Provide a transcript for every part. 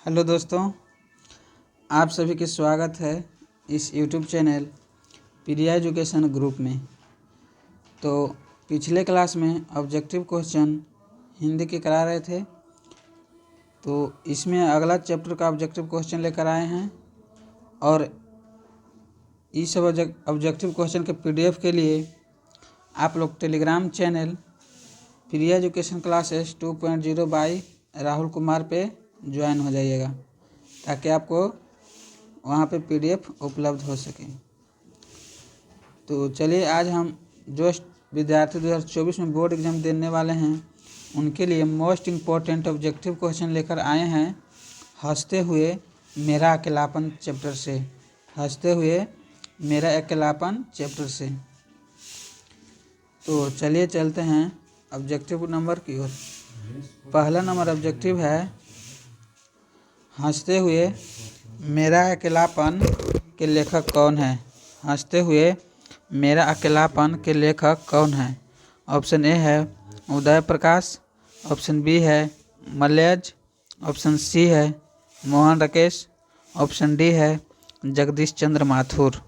Hello दोस्तों, आप सभी के स्वागत है इस यूट्यूब चैनल प्रिया एजुकेशन ग्रुप में। तो पिछले क्लास में ऑब्जेक्टिव क्वेश्चन हिंदी के करा रहे थे, तो इसमें अगला चैप्टर का ऑब्जेक्टिव क्वेश्चन लेकर आए हैं। और इस ऑब्जेक्टिव क्वेश्चन के पीडीएफ के लिए आप लोग Telegram channel Priya education classes 2.0 by Rahul Kumar पे ज्वाइन हो जाइएगा, ताकि आपको वहाँ पे पीडीएफ उपलब्ध हो सके। तो चलिए, आज हम जो विद्यार्थी 2024 में बोर्ड एग्जाम देने वाले हैं उनके लिए मोस्ट इम्पोर्टेंट ऑब्जेक्टिव क्वेश्चन लेकर आए हैं। हंसते हुए मेरा अकेलापन चैप्टर से। हंसते हुए मेरा अकेलापन चैप्टर से। तो चलिए चलते हैं ऑब्जेक्टिव नंबर की ओर। पहला नंबर ऑब्जेक्टिव है हंसते हुए मेरा अकेलापन के लेखक कौन है। हंसते हुए मेरा अकेलापन के लेखक कौन है। ऑप्शन ए है उदय प्रकाश, ऑप्शन बी है मलयज, ऑप्शन सी है मोहन राकेश, ऑप्शन डी है जगदीश चंद्र माथुर।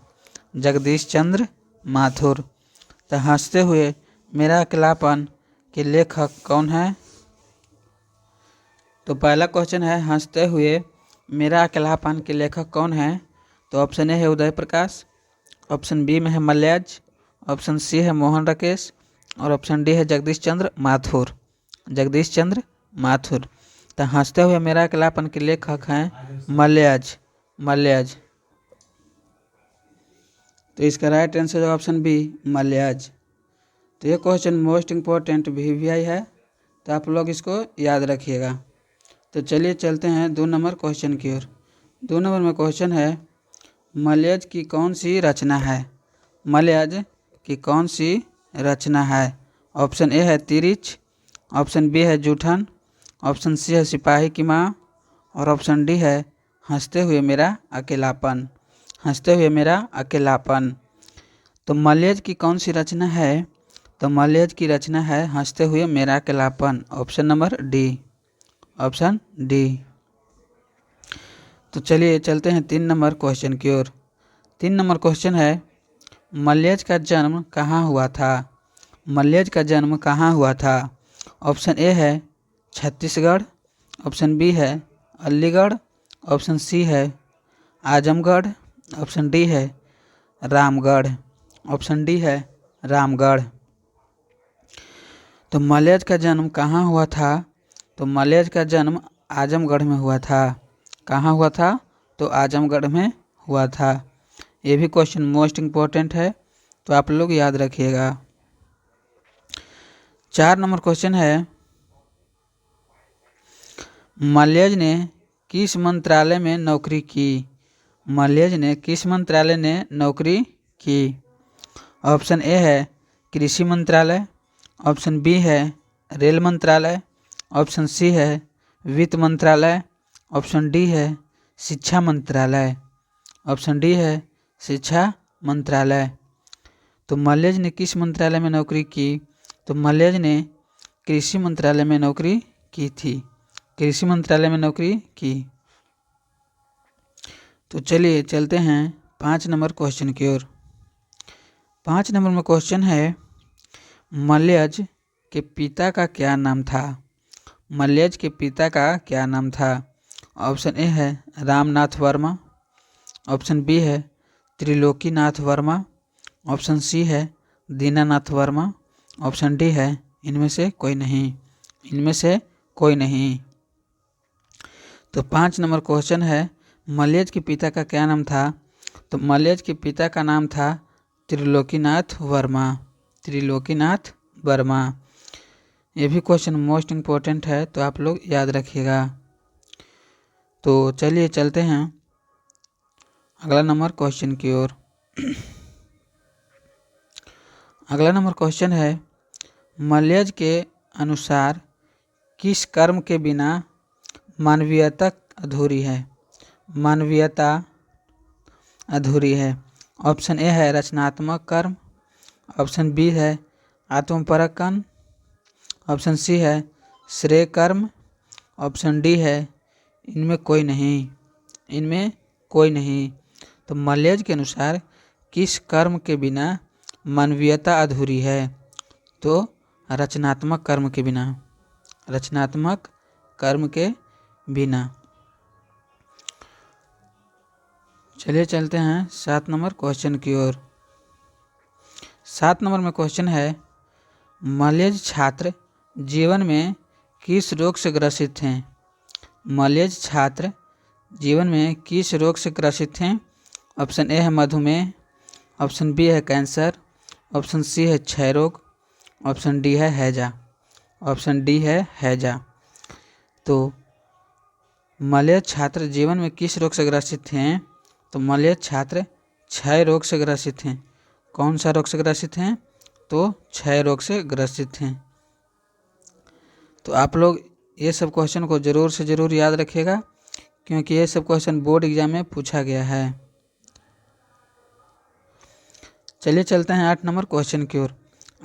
जगदीश चंद्र माथुर। तो हंसते हुए मेरा अकेलापन के लेखक कौन है। तो पहला क्वेश्चन है हंसते हुए मेरा अकेलापन के लेखक कौन है। तो ऑप्शन ए है उदय प्रकाश, ऑप्शन बी में है मलयज, ऑप्शन सी है मोहन राकेश और ऑप्शन डी है जगदीश चंद्र माथुर। जगदीश चंद्र माथुर। तो हंसते हुए मेरा अकेलापन के लेखक हैं मलयज। मलयज। तो इसका राइट आंसर है ऑप्शन बी मलयज। तो ये क्वेश्चन मोस्ट इम्पोर्टेंट VVI है, तो आप लोग इसको याद रखिएगा। तो चलिए चलते हैं 2 नंबर क्वेश्चन की ओर। 2 नंबर में क्वेश्चन है मलयज की कौन सी रचना है। मलयज की कौन सी रचना है। ऑप्शन ए है तिरिच, ऑप्शन बी है जूठन, ऑप्शन सी है सिपाही की माँ और ऑप्शन डी है हंसते हुए मेरा अकेलापन। हंसते हुए मेरा अकेलापन। तो मलयज की कौन सी रचना है। तो मलयज की रचना है हंसते हुए मेरा अकेलापन। Option number D. Option D. तो चलिए चलते हैं 3 नंबर क्वेश्चन की ओर। 3 नंबर क्वेश्चन है मलयज का जन्म कहाँ हुआ था। मलयज का जन्म कहाँ हुआ था। ऑप्शन ए है छत्तीसगढ़, ऑप्शन बी है अलीगढ़, ऑप्शन सी है आजमगढ़, ऑप्शन डी है रामगढ़। ऑप्शन डी है रामगढ़। तो मलयज का जन्म कहाँ हुआ था। तो मलयज का जन्म आजमगढ़ में हुआ था। कहाँ हुआ था। तो आजमगढ़ में हुआ था। ये भी क्वेश्चन मोस्ट इम्पोर्टेंट है, तो आप लोग याद रखिएगा। 4 नंबर क्वेश्चन है मलयज ने किस मंत्रालय में नौकरी की। मलयज ने किस मंत्रालय ने नौकरी की। ऑप्शन ए है कृषि मंत्रालय, ऑप्शन बी है रेल मंत्रालय, ऑप्शन सी है वित्त मंत्रालय, ऑप्शन डी है शिक्षा मंत्रालय। ऑप्शन डी है शिक्षा मंत्रालय। तो मलयज ने किस मंत्रालय में नौकरी की। तो मलयज ने कृषि मंत्रालय में नौकरी की थी। कृषि मंत्रालय में नौकरी की। तो चलिए चलते हैं 5 नंबर क्वेश्चन की ओर। 5 नंबर में क्वेश्चन है मलयज के पिता का क्या नाम था। मलयज के पिता का क्या नाम था। ऑप्शन ए है रामनाथ वर्मा, ऑप्शन बी है त्रिलोकीनाथ वर्मा, ऑप्शन सी है दीनानाथ वर्मा, ऑप्शन डी है इनमें से कोई नहीं। इनमें से कोई नहीं। तो 5 नंबर क्वेश्चन है मलयज के पिता का क्या नाम था। तो मलयज के पिता का नाम था त्रिलोकीनाथ वर्मा। त्रिलोकीनाथ वर्मा। ये भी क्वेश्चन मोस्ट इम्पोर्टेंट है, तो आप लोग याद रखिएगा। तो चलिए चलते हैं अगला नंबर क्वेश्चन की ओर। अगला नंबर क्वेश्चन है मलयज के अनुसार किस कर्म के बिना मानवीयता अधूरी है। मानवीयता अधूरी है। ऑप्शन ए है रचनात्मक कर्म, ऑप्शन बी है आत्मपरक कर्म, ऑप्शन सी है श्रेय कर्म, ऑप्शन डी है इनमें कोई नहीं, इनमें कोई नहीं। तो मलेज के अनुसार किस कर्म के बिना मानवीयता अधूरी है? तो रचनात्मक कर्म के बिना, रचनात्मक कर्म के बिना। चलिए चलते हैं 7 नंबर क्वेश्चन की ओर। 7 नंबर में क्वेश्चन है, मलेज छात्र जीवन में किस रोग से ग्रसित हैं? मलेज छात्र जीवन में किस रोग से ग्रसित हैं? ऑप्शन ए है मधुमेह, ऑप्शन बी है कैंसर, ऑप्शन सी है क्षय रोग, ऑप्शन डी है हैजा। ऑप्शन डी है हैजा। तो मलेज छात्र जीवन में किस रोग से ग्रसित हैं? तो मलेज छात्र क्षय रोग से ग्रसित हैं। कौन सा रोग से ग्रसित हैं? तो क्षय रोग से ग्रसित हैं। तो आप लोग ये सब क्वेश्चन को ज़रूर से ज़रूर याद रखिएगा, क्योंकि ये सब क्वेश्चन बोर्ड एग्जाम में पूछा गया है। चलिए चलते हैं 8 नंबर क्वेश्चन की ओर।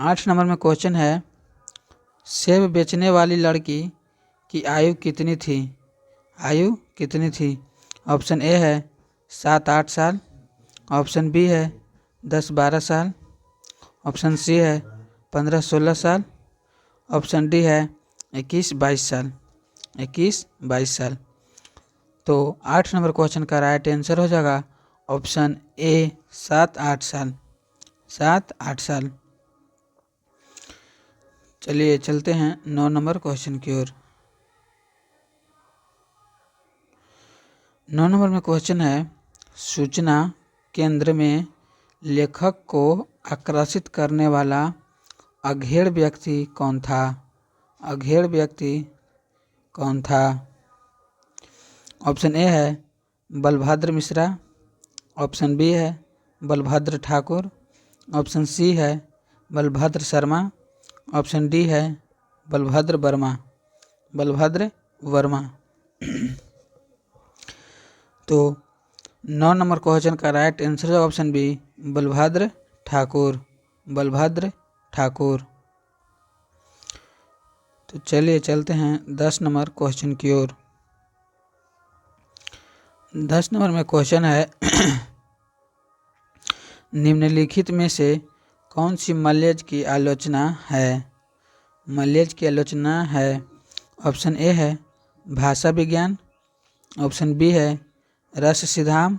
8 नंबर में क्वेश्चन है, सेब बेचने वाली लड़की की आयु कितनी थी? आयु कितनी थी? ऑप्शन ए है 7-8 साल, ऑप्शन बी है 10-12 साल, ऑप्शन सी है 15-16 साल, ऑप्शन डी है 21-22 साल। 21-22 साल। तो 8 नंबर क्वेश्चन का राइट आंसर हो जाएगा ऑप्शन ए 7-8 साल। 7-8 साल। चलिए चलते हैं 9 नंबर क्वेश्चन की ओर। 9 नंबर में क्वेश्चन है, सूचना केंद्र में लेखक को आकर्षित करने वाला अघेड़ व्यक्ति कौन था? अघेड़ व्यक्ति कौन था? ऑप्शन ए है बलभद्र मिश्रा, ऑप्शन बी है बलभद्र ठाकुर, ऑप्शन सी है बलभद्र शर्मा, ऑप्शन डी है बलभद्र वर्मा। बलभद्र वर्मा। तो 9 नंबर क्वेश्चन का राइट आंसर है ऑप्शन बी बलभद्र ठाकुर। बलभद्र ठाकुर। तो चलिए चलते हैं 10 नंबर क्वेश्चन की ओर। 10 नंबर में क्वेश्चन है, निम्नलिखित में से कौन सी मलेज की आलोचना है? मलेज की आलोचना है। ऑप्शन ए है भाषा विज्ञान, ऑप्शन बी है रस सिद्धांत,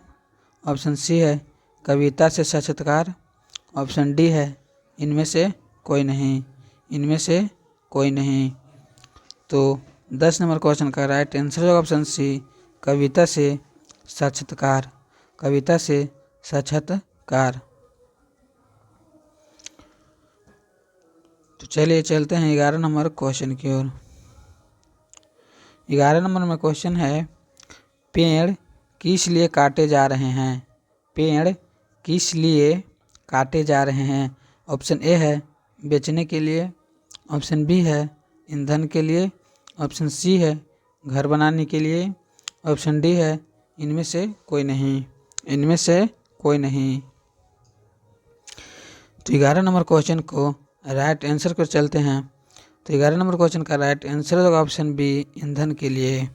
ऑप्शन सी है कविता से साक्षात्कार, ऑप्शन डी है इनमें से कोई नहीं। इनमें से कोई नहीं। तो 10 नंबर क्वेश्चन का राइट आंसर है ऑप्शन सी कविता से साक्षात्कार। कविता से साक्षात्कार। तो चलिए चलते हैं 11 नंबर क्वेश्चन की ओर। 11 नंबर में क्वेश्चन है, पेड़ किस लिए काटे जा रहे हैं? पेड़ किस लिए काटे जा रहे हैं? ऑप्शन ए है बेचने के लिए, ऑप्शन बी है ईंधन के लिए, ऑप्शन सी है घर बनाने के लिए, ऑप्शन डी है इनमें से कोई नहीं। इनमें से कोई नहीं। तो 11 नंबर क्वेश्चन को राइट आंसर पर चलते हैं। तो 11 नंबर क्वेश्चन का राइट आंसर होगा ऑप्शन बी ईंधन के लिए।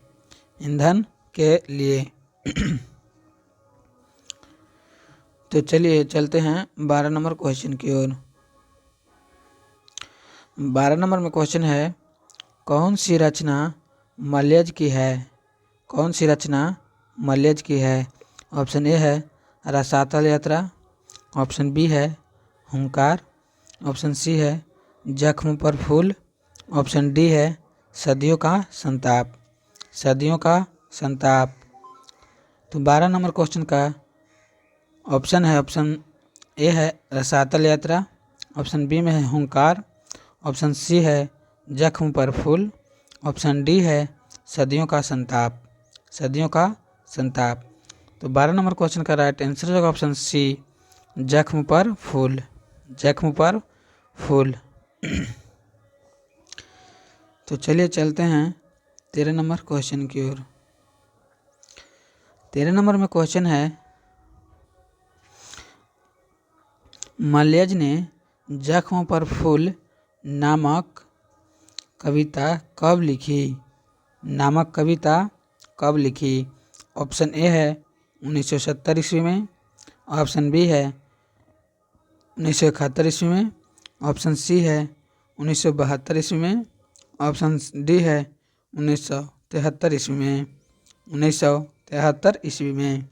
ईंधन के लिए। तो चलिए चलते हैं 12 नंबर क्वेश्चन की ओर। 12 नंबर में क्वेश्चन है, कौन सी रचना मलेज की है? कौन सी रचना मलेज की है? ऑप्शन ए है रसातल यात्रा, ऑप्शन बी है हुंकार, ऑप्शन सी है जख्म पर फूल, ऑप्शन डी है सदियों का संताप। सदियों का संताप। तो 12 नंबर क्वेश्चन का ऑप्शन है, ऑप्शन ए है रसातल यात्रा, ऑप्शन बी में है हुंकार, ऑप्शन सी है जख्म पर फूल, ऑप्शन डी है सदियों का संताप। सदियों का संताप। तो 12 नंबर क्वेश्चन का राइट आंसर होगा ऑप्शन सी जख्म पर फूल। जख्म पर फूल। तो चलिए चलते हैं 13 नंबर क्वेश्चन की ओर। 13 नंबर में क्वेश्चन है, मलेज ने जख्म पर फूल नामक कविता कब लिखी? नामक कविता कब लिखी? ऑप्शन ए है 1970 ईस्वी में, ऑप्शन बी है 1971 ईस्वी में, ऑप्शन सी है 1972 ईस्वी में, ऑप्शन डी है 1973 ईस्वी में। 1973 ईस्वी में।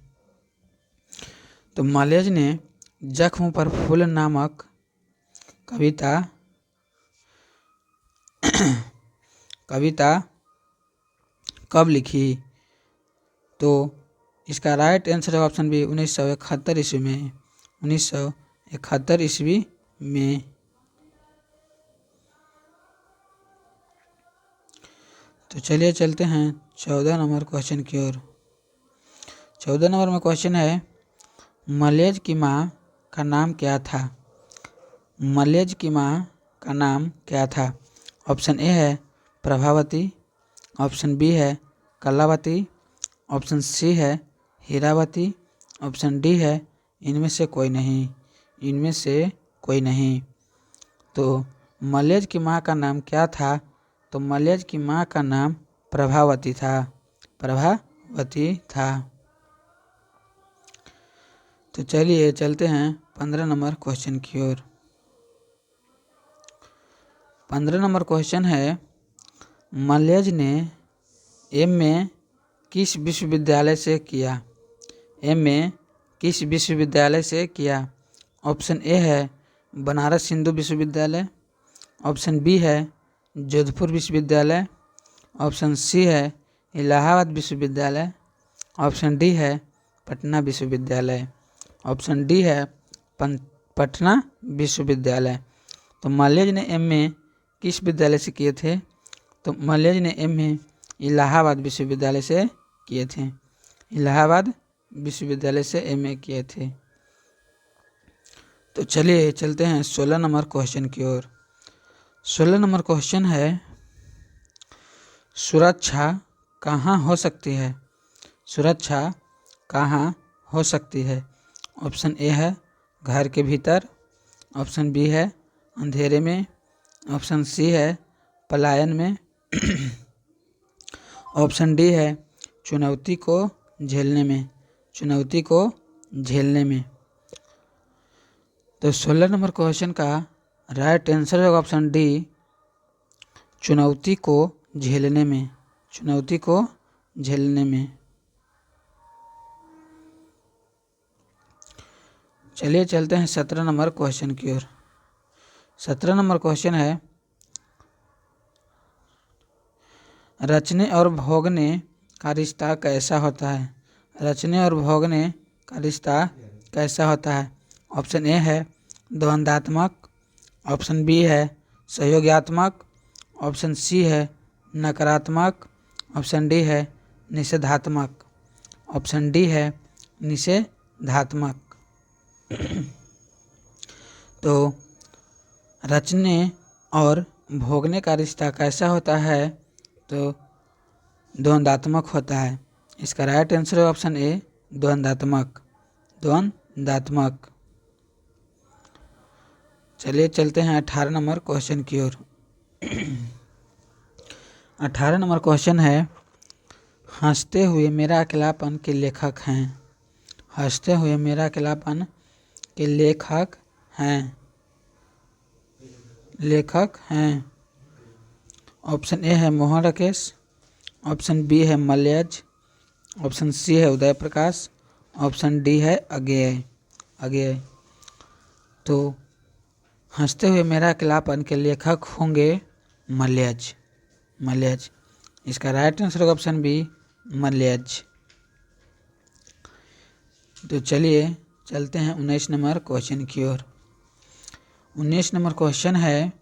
तो मलेज ने जख्म पर फूल नामक कविता कब लिखी? तो इसका राइट आंसर है ऑप्शन बी 1971 ईस्वी में। 1971 ईस्वी में। तो चलिए चलते हैं 14 नंबर क्वेश्चन की ओर। 14 नंबर में क्वेश्चन है, मलेज की माँ का नाम क्या था? मलेज की माँ का नाम क्या था? ऑप्शन ए है प्रभावती, ऑप्शन बी है कलावती, ऑप्शन सी है हीरावती, ऑप्शन डी है इनमें से कोई नहीं। इनमें से कोई नहीं। तो मलेज की माँ का नाम क्या था? तो मलेज की माँ का नाम प्रभावती था। प्रभावती था। तो चलिए चलते हैं 15 नंबर क्वेश्चन की ओर। 15 नंबर क्वेश्चन है, मलेज ने एमए किस विश्वविद्यालय से किया? एमए किस विश्वविद्यालय से किया? ऑप्शन ए है बनारस हिंदू विश्वविद्यालय, ऑप्शन बी है जोधपुर विश्वविद्यालय, ऑप्शन सी है इलाहाबाद विश्वविद्यालय, ऑप्शन डी है पटना विश्वविद्यालय, ऑप्शन डी है पटना विश्वविद्यालय। तो मलेज ने एमए किस विद्यालय से किए थे? तो मलेज ने एमए इलाहाबाद विश्वविद्यालय से किए थे। इलाहाबाद विश्वविद्यालय से एमए किए थे। तो चलिए चलते हैं 16 नंबर क्वेश्चन की ओर। 16 नंबर क्वेश्चन है, सुरक्षा कहाँ हो सकती है? सुरक्षा कहाँ हो सकती है? ऑप्शन ए है घर के भीतर, ऑप्शन बी है अंधेरे में, ऑप्शन सी है पलायन में, ऑप्शन डी है चुनौती को झेलने में। चुनौती को झेलने में। तो 16 नंबर क्वेश्चन का राइट आंसर है ऑप्शन डी चुनौती को झेलने में। चुनौती को झेलने में। चलिए चलते हैं 17 नंबर क्वेश्चन की ओर। 17 नंबर क्वेश्चन है, रचने और भोगने का रिश्ता कैसा होता है? रचने और भोगने का रिश्ता कैसा होता है? ऑप्शन ए है द्वंद्वात्मक, ऑप्शन बी है सहयोगात्मक, ऑप्शन सी है नकारात्मक, ऑप्शन डी है निषेधात्मक। ऑप्शन डी है निषेधात्मक। तो रचने और भोगने का रिश्ता कैसा होता है? तो द्वंद्वात्मक होता है। इसका राइट आंसर है ऑप्शन ए द्वंद्वात्मक। द्वंद्वात्मक। चलिए चलते हैं 18 नंबर क्वेश्चन की ओर। 18 नंबर क्वेश्चन है, हंसते हुए मेरा अकेलापन के लेखक हैं। हंसते हुए मेरा अकेलापन के लेखक हैं। लेखक हैं। ऑप्शन ए है मोहन राकेश, ऑप्शन बी है मलेज, ऑप्शन सी है उदय प्रकाश, ऑप्शन डी है अज्ञेय। अज्ञेय। तो हंसते हुए मेरा अकेलापन के लेखक होंगे मलेज। मलेज। इसका राइट आंसर होगा ऑप्शन बी मलेज। तो चलिए चलते हैं 19 नंबर क्वेश्चन की ओर। 19 नंबर क्वेश्चन है,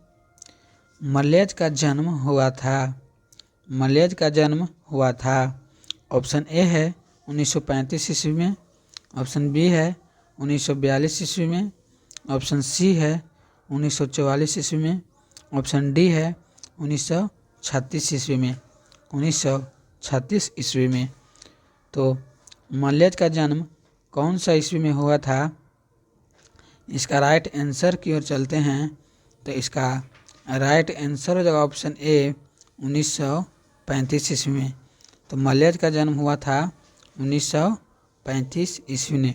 मलेज का जन्म हुआ था। मलेज का जन्म हुआ था। ऑप्शन ए है 1935 ईस्वी में, ऑप्शन बी है 1942 ईस्वी में, ऑप्शन सी है 1944 ईस्वी में, ऑप्शन डी है 1936 ईस्वी में। 1936 ईस्वी में। तो मलेज का जन्म कौन सा ईस्वी में हुआ था? इसका राइट आंसर की ओर चलते हैं। तो इसका राइट आंसर हो जाएगा ऑप्शन ए 1935 ईस्वी में। तो मलयज का जन्म हुआ था 1935 ईस्वी में।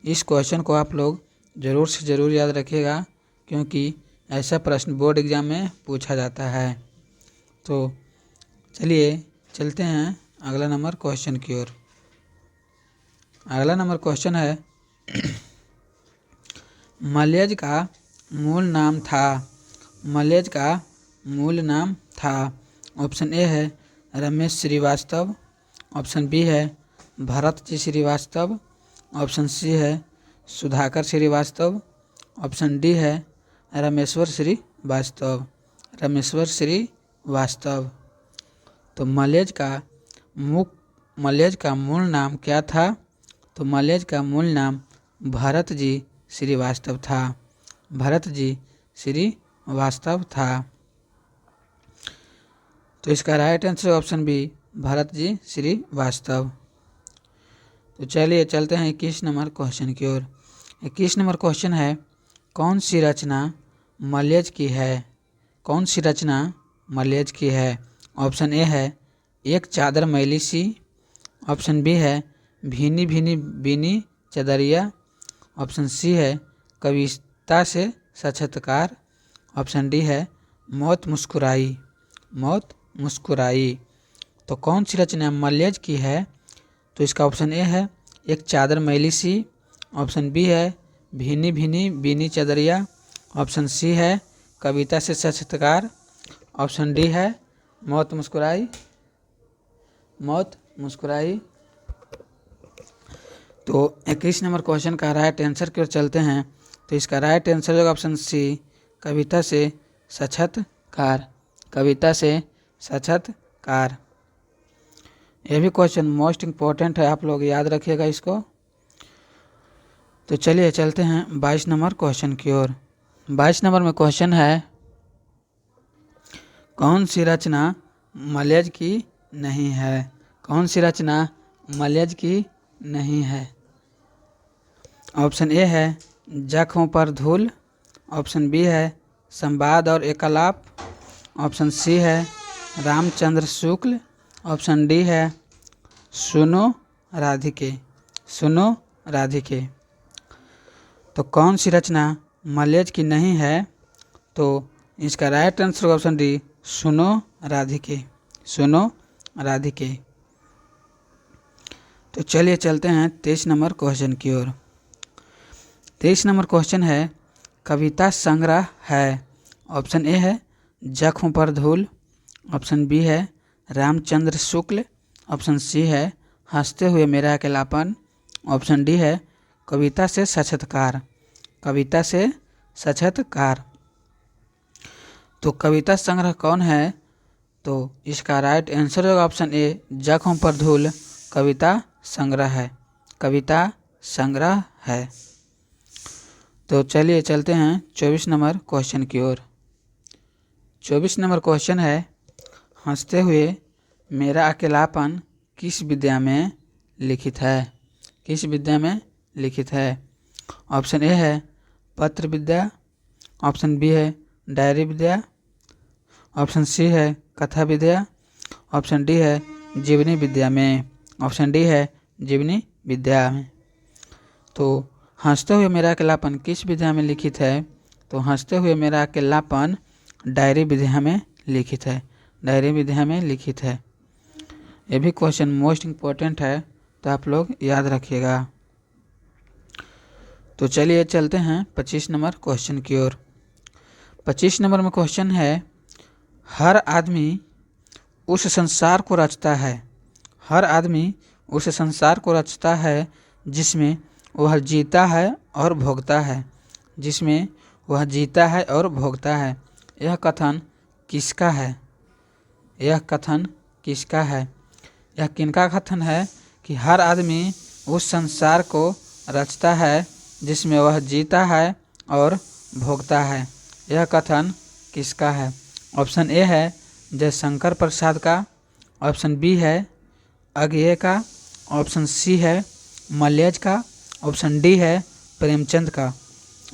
इस क्वेश्चन को आप लोग ज़रूर से ज़रूर याद रखिएगा, क्योंकि ऐसा प्रश्न बोर्ड एग्ज़ाम में पूछा जाता है। तो चलिए चलते हैं अगला नंबर क्वेश्चन की ओर। अगला नंबर क्वेश्चन है मलयज का मूल नाम था। मलयज का मूल नाम था। ऑप्शन ए है रमेश श्रीवास्तव, ऑप्शन बी है भरत जी श्रीवास्तव, ऑप्शन सी है सुधाकर श्रीवास्तव, ऑप्शन डी है रामेश्वर श्रीवास्तव। रामेश्वर श्रीवास्तव। तो मलयज का मूल नाम क्या था? तो मलयज का मूल नाम भरत जी श्रीवास्तव था। भरत जी श्रीवास्तव था। तो इसका right answer option B, Bharat ji Srivastava. तो चलिए चलते हैं 21 नंबर क्वेश्चन की ओर। 21 नंबर क्वेश्चन है कौन सी रचना मलयज की है? कौन सी रचना मलयज की है? ऑप्शन ए है एक चादर मैली सी, ऑप्शन बी है भीनी भीनी बीनी चदरिया, ऑप्शन सी है कविता से साक्षात्कार, ऑप्शन डी है मौत मुस्कुराई। मौत मुस्कुराई। तो कौन सी रचना मलयज की है? तो इसका ऑप्शन ए है एक चादर मैली सी, ऑप्शन बी है भीनी भीनी बीनी चदरिया, ऑप्शन सी है कविता से साक्षात्कार, ऑप्शन डी है मौत मुस्कुराई। मौत मुस्कुराई। तो 21 नंबर क्वेश्चन का राइट आंसर की ओर चलते हैं। तो इसका राइट आंसर होगा ऑप्शन सी, कविता से साक्षात्कार। कविता से साक्षात्कार। यह भी क्वेश्चन मोस्ट इम्पोर्टेंट है, आप लोग याद रखिएगा इसको। तो चलिए चलते हैं 22 नंबर क्वेश्चन की ओर। 22 नंबर में क्वेश्चन है कौन सी रचना मलयज की नहीं है? कौन सी रचना मलयज की नहीं है? ऑप्शन ए है जख्म पर धूल, ऑप्शन बी है संवाद और एकालाप, ऑप्शन सी है रामचंद्र शुक्ल, ऑप्शन डी है सुनो राधिके। सुनो राधिके। तो कौन सी रचना मलयज की नहीं है? तो इसका राइट आंसर ऑप्शन डी, सुनो राधिके। सुनो राधिके। तो चलिए चलते हैं 23 नंबर क्वेश्चन की ओर। 23 नंबर क्वेश्चन है कविता संग्रह है। ऑप्शन ए है जख्म पर धूल, ऑप्शन बी है रामचंद्र शुक्ल, ऑप्शन सी है हंसते हुए मेरा अकेलापन, ऑप्शन डी है कविता से साक्षात्कार। कविता से साक्षात्कार। तो कविता संग्रह कौन है? तो इसका राइट आंसर होगा ऑप्शन ए, जख्म पर धूल कविता संग्रह है। कविता संग्रह है। तो चलिए चलते हैं 24 नंबर क्वेश्चन की ओर। 24 नंबर क्वेश्चन है हंसते हुए मेरा अकेलापन किस विद्या में लिखित है? किस विद्या में लिखित है? ऑप्शन ए है पत्र विद्या, ऑप्शन बी है डायरी विद्या, ऑप्शन सी है कथा विद्या, ऑप्शन डी है जीवनी विद्या में। ऑप्शन डी है जीवनी विद्या में। तो हंसते हुए मेरा अकेलापन किस विद्या में लिखित है? तो हंसते हुए मेरा अकेलापन डायरी विद्या में लिखित है। डायरी विद्या में लिखित है। ये भी क्वेश्चन मोस्ट इम्पोर्टेंट है, तो आप लोग याद रखिएगा। तो चलिए चलते हैं 25 नंबर क्वेश्चन की ओर। 25 नंबर में क्वेश्चन है हर आदमी उस संसार को रचता है। हर आदमी उस संसार को रचता है जिसमें वह जीता है और भोगता है। जिसमें वह जीता है और भोगता है। यह कथन किसका है? यह कथन किसका है? यह किनका कथन है कि हर आदमी उस संसार को रचता है जिसमें वह जीता है और भोगता है। यह कथन किसका है? ऑप्शन ए है जयशंकर प्रसाद का, ऑप्शन बी है अज्ञेय का, ऑप्शन सी है मलयज का, ऑप्शन डी है प्रेमचंद का।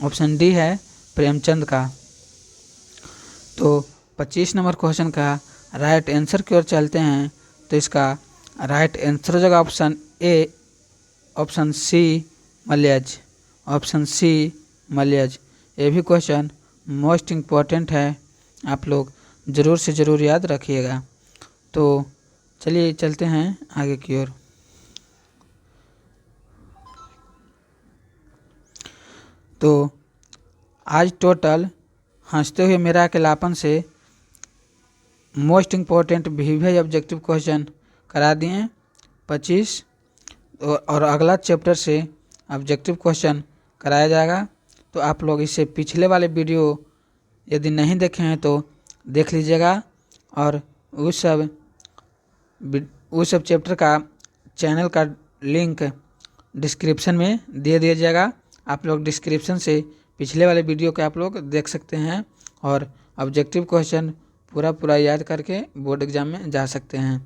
ऑप्शन डी है प्रेमचंद का। तो 25 नंबर क्वेश्चन का राइट आंसर की ओर चलते हैं। तो इसका राइट आंसर हो जाएगा ऑप्शन ए, ऑप्शन सी मलयज, ऑप्शन सी मलयज। ये भी क्वेश्चन मोस्ट इम्पॉर्टेंट है, आप लोग ज़रूर से ज़रूर याद रखिएगा। तो चलिए चलते हैं आगे की ओर। तो आज टोटल हंसते हुए मेरा अकेलापन से most important VVI objective question करा दिए 25, और अगला चैप्टर से ऑब्जेक्टिव क्वेश्चन कराया जाएगा। तो आप लोग इससे पिछले वाले वीडियो यदि नहीं देखे हैं तो देख लीजिएगा, और उस सब चैप्टर का चैनल का लिंक डिस्क्रिप्शन में दे दिया जाएगा। आप लोग डिस्क्रिप्शन से पिछले वाले वीडियो के आप लोग देख सकते हैं और ऑब्जेक्टिव क्वेश्चन पूरा याद करके बोर्ड एग्जाम में जा सकते हैं।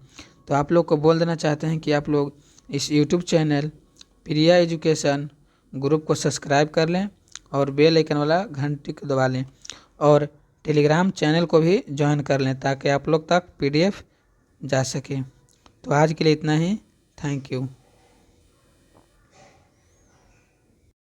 तो आप लोग को बोल देना चाहते हैं कि आप लोग इस यूट्यूब चैनल प्रिया एजुकेशन ग्रुप को सब्सक्राइब कर लें और बेल आइकन वाला घंटी को दबा लें, और टेलीग्राम चैनल को भी ज्वाइन कर लें ताकि आप लोग तक PDF जा सके। तो आज के लिए इतना ही, थैंक यू।